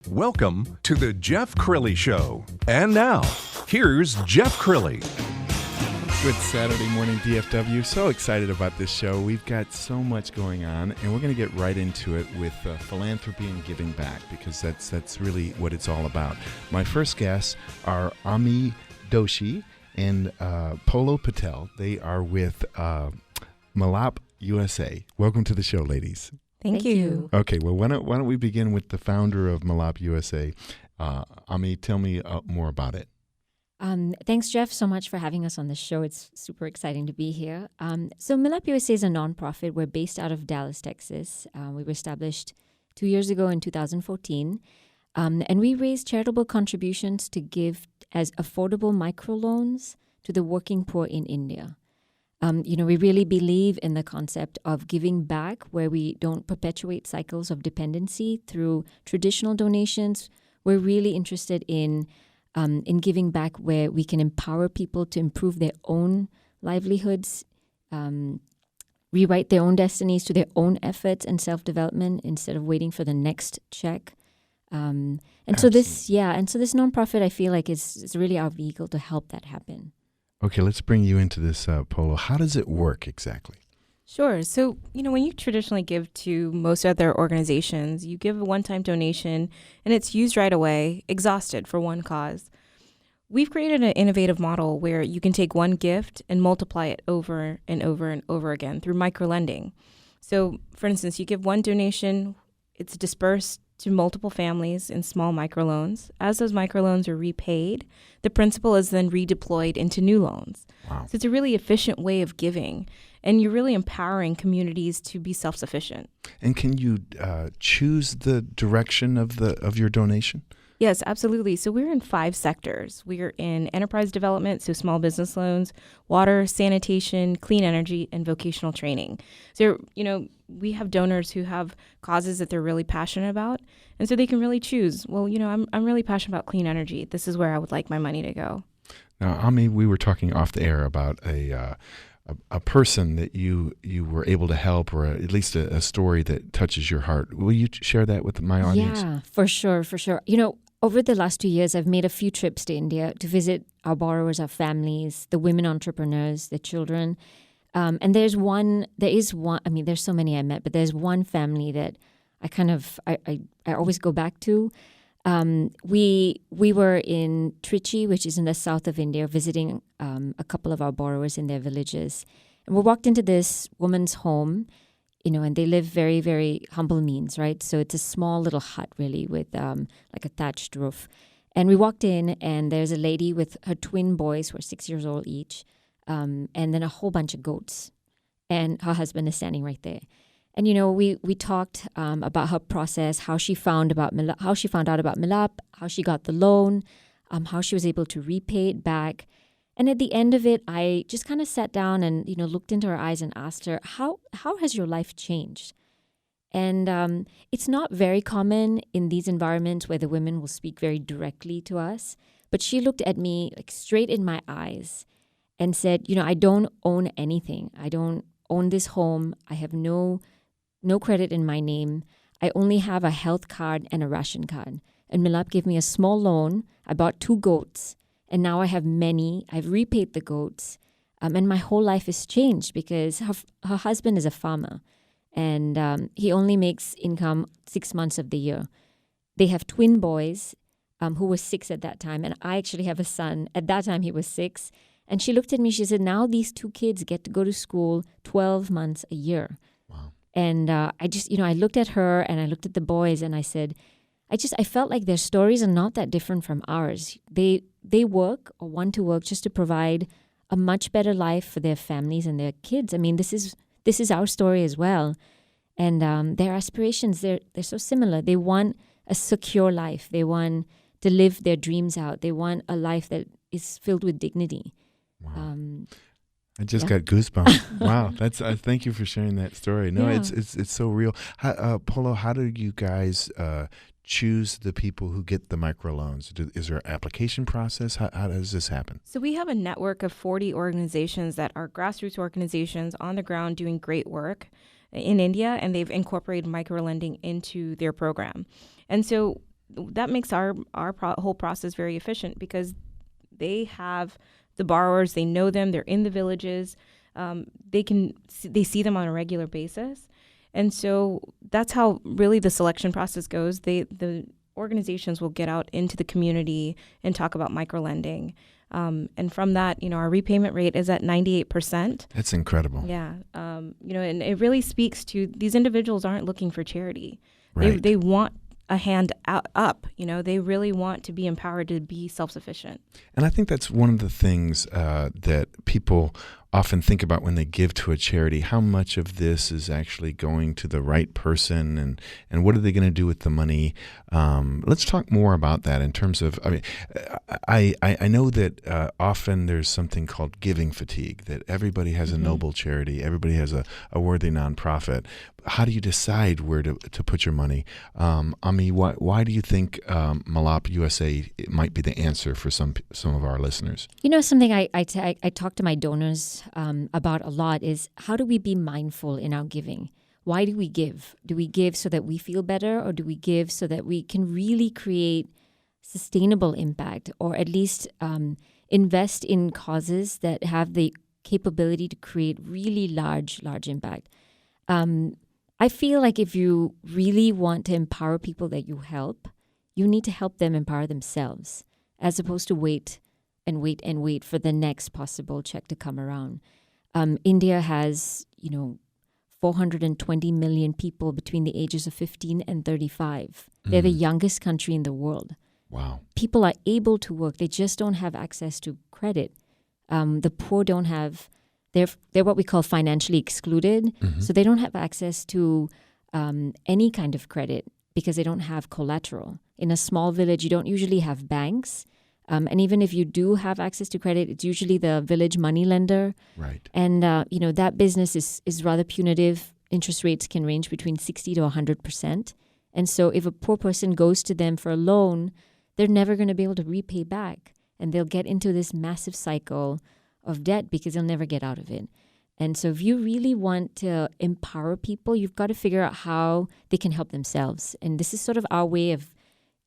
Welcome to the Jeff Crilley Show. And now, here's Jeff Crilley. Good Saturday morning, DFW. So excited about this show. We've got so much going on, and we're going to get right into it with philanthropy and giving back, because that's really what it's all about. My first guests are Ami Doshi and Polo Patel. They are with Milaap USA. Welcome to the show, ladies. Thank you. Okay, well, why don't we begin with the founder of Milaap USA. Ami, tell me more about it. Thanks, Jeff, so much for having us on the show. It's super exciting to be here. So Milaap USA is a nonprofit. We're based out of Dallas, Texas. We were established 2 years ago in 2014. And we raise charitable contributions to give as affordable microloans to the working poor in India. We really believe in the concept of giving back, where we don't perpetuate cycles of dependency through traditional donations. We're really interested in giving back where we can empower people to improve their own livelihoods, rewrite their own destinies through their own efforts and self-development instead of waiting for the next check. So this nonprofit, I feel like is really our vehicle to help that happen. Okay, let's bring you into this, Polo. How does it work exactly? Sure. So, when you traditionally give to most other organizations, you give a one-time donation and it's used right away, exhausted for one cause. We've created an innovative model where you can take one gift and multiply it over and over and over again through microlending. So, for instance, you give one donation, it's dispersed to multiple families in small microloans. As those microloans are repaid, the principal is then redeployed into new loans. Wow. So it's a really efficient way of giving, and you're really empowering communities to be self-sufficient. And can you choose the direction of your donation? Yes, absolutely. So we're in 5 sectors. We're in enterprise development, so small business loans, water, sanitation, clean energy, and vocational training. So, we have donors who have causes that they're really passionate about, and so they can really choose, well, I'm really passionate about clean energy. This is where I would like my money to go. Now, Ami, we were talking off the air about a person that you were able to help, or at least a story that touches your heart. Will you share that with my audience? Yeah, for sure. Over the last 2 years, I've made a few trips to India to visit our borrowers, our families, the women entrepreneurs, the children. And there's so many I met, but there's one family that I always go back to. We were in Trichy, which is in the south of India, visiting a couple of our borrowers in their villages. And we walked into this woman's home, and they live very, very humble means, right? So it's a small little hut, really, with like a thatched roof. And we walked in, and there's a lady with her twin boys who are 6 years old each, and then a whole bunch of goats. And her husband is standing right there. And, we talked about her process, how she found out about Milaap, how she got the loan, how she was able to repay it back. And at the end of it, I just kind of sat down and, looked into her eyes and asked her, how has your life changed? And it's not very common in these environments where the women will speak very directly to us. But she looked at me like straight in my eyes and said, I don't own anything. I don't own this home. I have no credit in my name. I only have a health card and a ration card. And Milaap gave me a small loan. I bought 2 goats. And now I have many. I've repaid the goats. And my whole life has changed because her husband is a farmer. And he only makes income 6 months of the year. They have twin boys who were 6 at that time. And I actually have a son. At that time, he was 6. And she looked at me. She said, now these 2 kids get to go to school 12 months a year. Wow. And I looked at her and I looked at the boys and I said, I felt like their stories are not that different from ours. They work or want to work just to provide a much better life for their families and their kids. I mean, this is our story as well. And their aspirations, they're so similar. They want a secure life. They want to live their dreams out. They want a life that is filled with dignity. Wow. I just got goosebumps. Wow, that's thank you for sharing that story. No, it's so real. Polo, how do you guys choose the people who get the microloans? Is there an application process? How does this happen? So we have a network of 40 organizations that are grassroots organizations on the ground doing great work in India, and they've incorporated microlending into their program. And so that makes our whole process very efficient because they have the borrowers, they know them, they're in the villages, they see them on a regular basis. And so that's how really the selection process goes. The organizations will get out into the community and talk about microlending. And from that, our repayment rate is at 98%. That's incredible. Yeah. And it really speaks to these individuals aren't looking for charity. Right. They want a hand up. They really want to be empowered to be self-sufficient. And I think that's one of the things that people often think about when they give to a charity. How much of this is actually going to the right person, and what are they going to do with the money? Let's talk more about that in terms of, I know that often there's something called giving fatigue, that everybody has a noble charity, everybody has a worthy nonprofit. How do you decide where to put your money? Ami, why do you think Milaap USA might be the answer for some of our listeners? Something I talk to my donors about a lot is how do we be mindful in our giving? Why do we give? Do we give so that we feel better, or do we give so that we can really create sustainable impact, or at least invest in causes that have the capability to create really large impact? I feel like if you really want to empower people that you help, you need to help them empower themselves, as opposed to wait for the next possible check to come around. India has, 420 million people between the ages of 15 and 35. They're the youngest country in the world. Wow. People are able to work. They just don't have access to credit. The poor don't have, they're what we call financially excluded. So they don't have access to any kind of credit because they don't have collateral. In a small village, you don't usually have banks. And even if you do have access to credit, it's usually the village money lender. Right. And, that business is rather punitive. Interest rates can range between 60 to 100%. And so if a poor person goes to them for a loan, they're never going to be able to repay back. And they'll get into this massive cycle of debt because they'll never get out of it. And so if you really want to empower people, you've got to figure out how they can help themselves. And this is sort of our way of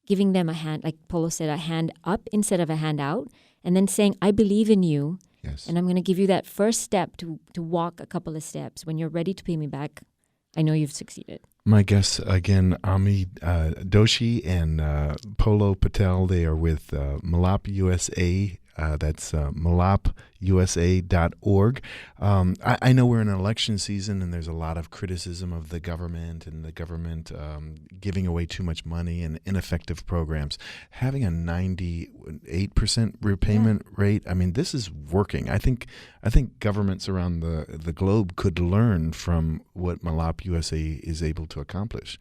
giving them a hand, like Polo said, a hand up instead of a hand out, and then saying, I believe in you, Yes. and I'm going to give you that first step to walk a couple of steps. When you're ready to pay me back, I know you've succeeded. My guests, again, Ami Doshi and Polo Patel. They are with Milaap USA. That's milaapusa.org. I know we're in an election season, and there's a lot of criticism of the government and the government giving away too much money and ineffective programs. Having a 98% repayment rate, this is working. I think governments around the globe could learn from what Milaap USA is able to accomplish.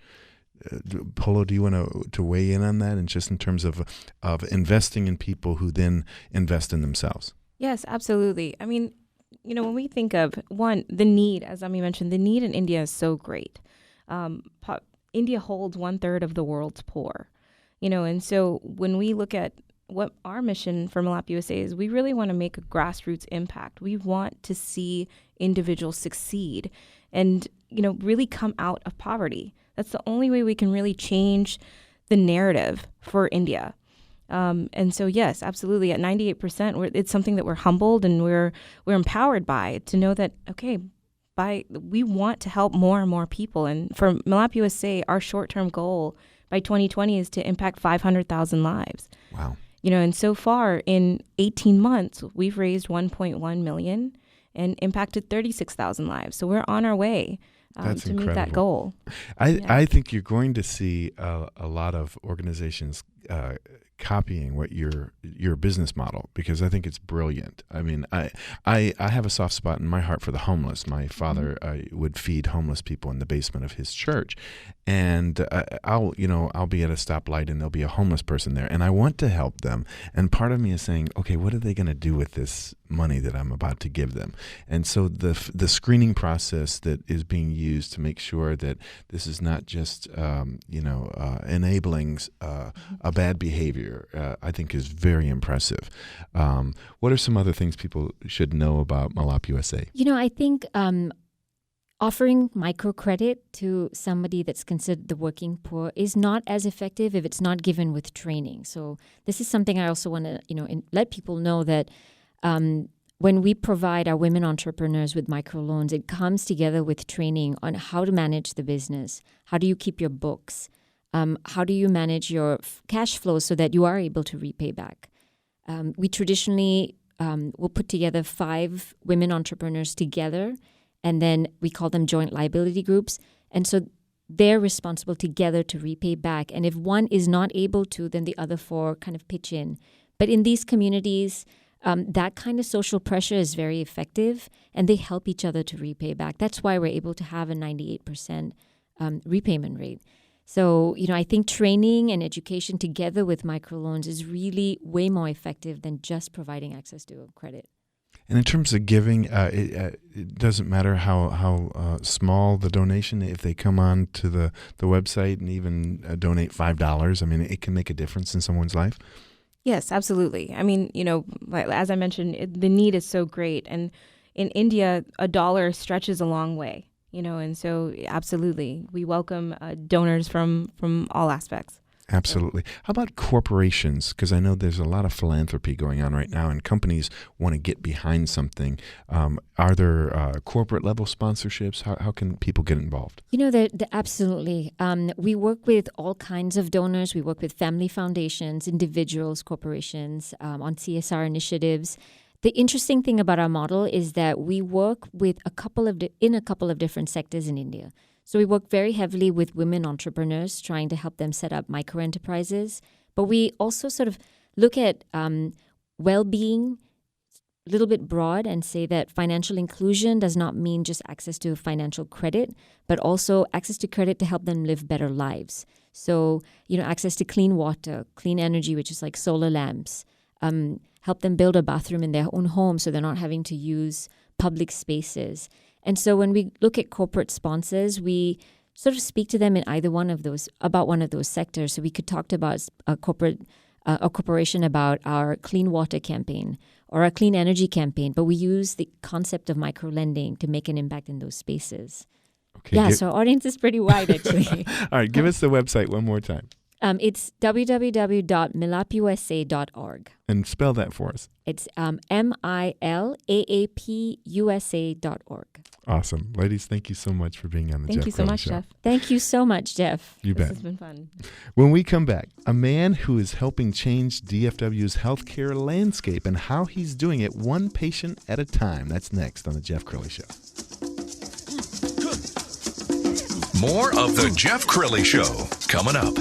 Polo, do you want to weigh in on that, and just in terms of investing in people who then invest in themselves? Yes, absolutely. When we think of, one, the need, as Ami mentioned, the need in India is so great. India holds 1/3 of the world's poor, and so when we look at what our mission for Milaap USA is, we really want to make a grassroots impact. We want to see individuals succeed and, really come out of poverty. That's the only way we can really change the narrative for India. And so, yes, absolutely. At 98%, it's something that we're humbled and we're empowered by, to know that, okay, we want to help more and more people. And for Milaap USA, our short-term goal by 2020 is to impact 500,000 lives. Wow. And so far in 18 months, we've raised 1.1 million and impacted 36,000 lives. So we're on our way to meet that goal. I think you're going to see a lot of organizations copying what your business model, because I think it's brilliant. I have a soft spot in my heart for the homeless. My father would feed homeless people in the basement of his church, and I'll be at a stoplight and there'll be a homeless person there, and I want to help them. And part of me is saying, okay, what are they going to do with this money that I'm about to give them? And so the screening process that is being used to make sure that this is not just enabling a bad behavior, I think is very impressive. What are some other things people should know about Milaap USA? I think offering microcredit to somebody that's considered the working poor is not as effective if it's not given with training. So this is something I also want to, let people know that when we provide our women entrepreneurs with microloans, it comes together with training on how to manage the business. How do you keep your books? How do you manage your cash flow so that you are able to repay back? We traditionally will put together 5 women entrepreneurs together, and then we call them joint liability groups. And so they're responsible together to repay back. And if one is not able to, then the other 4 kind of pitch in. But in these communities, that kind of social pressure is very effective, and they help each other to repay back. That's why we're able to have a 98% repayment rate. So, I think training and education together with microloans is really way more effective than just providing access to credit. And in terms of giving, it doesn't matter how small the donation. If they come on to the website and even donate $5, I mean, it can make a difference in someone's life. Yes, absolutely. I mean, as I mentioned, the need is so great. And in India, $1 stretches a long way, and so absolutely, we welcome donors from all aspects. Absolutely. How about corporations? Because I know there's a lot of philanthropy going on right now, and companies want to get behind something. Are there corporate level sponsorships? How can people get involved? Absolutely. We work with all kinds of donors. We work with family foundations, individuals, corporations, on CSR initiatives. The interesting thing about our model is that we work with a couple of different sectors in India. So we work very heavily with women entrepreneurs, trying to help them set up micro enterprises. But we also sort of look at well-being a little bit broad and say that financial inclusion does not mean just access to financial credit, but also access to credit to help them live better lives. So, access to clean water, clean energy, which is like solar lamps, help them build a bathroom in their own home so they're not having to use public spaces. And so when we look at corporate sponsors, we sort of speak to them in about one of those sectors. So we could talk about a corporation about our clean water campaign or a clean energy campaign, but we use the concept of microlending to make an impact in those spaces. Okay, yeah, so our audience is pretty wide, actually. All right, give us the website one more time. It's www.milaapusa.org. And spell that for us. It's MILAAPUSA.org. Awesome. Ladies, thank you so much for being on the Jeff Crilley Show. Thank you so much, Jeff. Thank you so much, Jeff. You bet. This has been fun. When we come back, a man who is helping change DFW's healthcare landscape and how he's doing it one patient at a time. That's next on the Jeff Crilley Show. More of the Jeff Crilley Show coming up.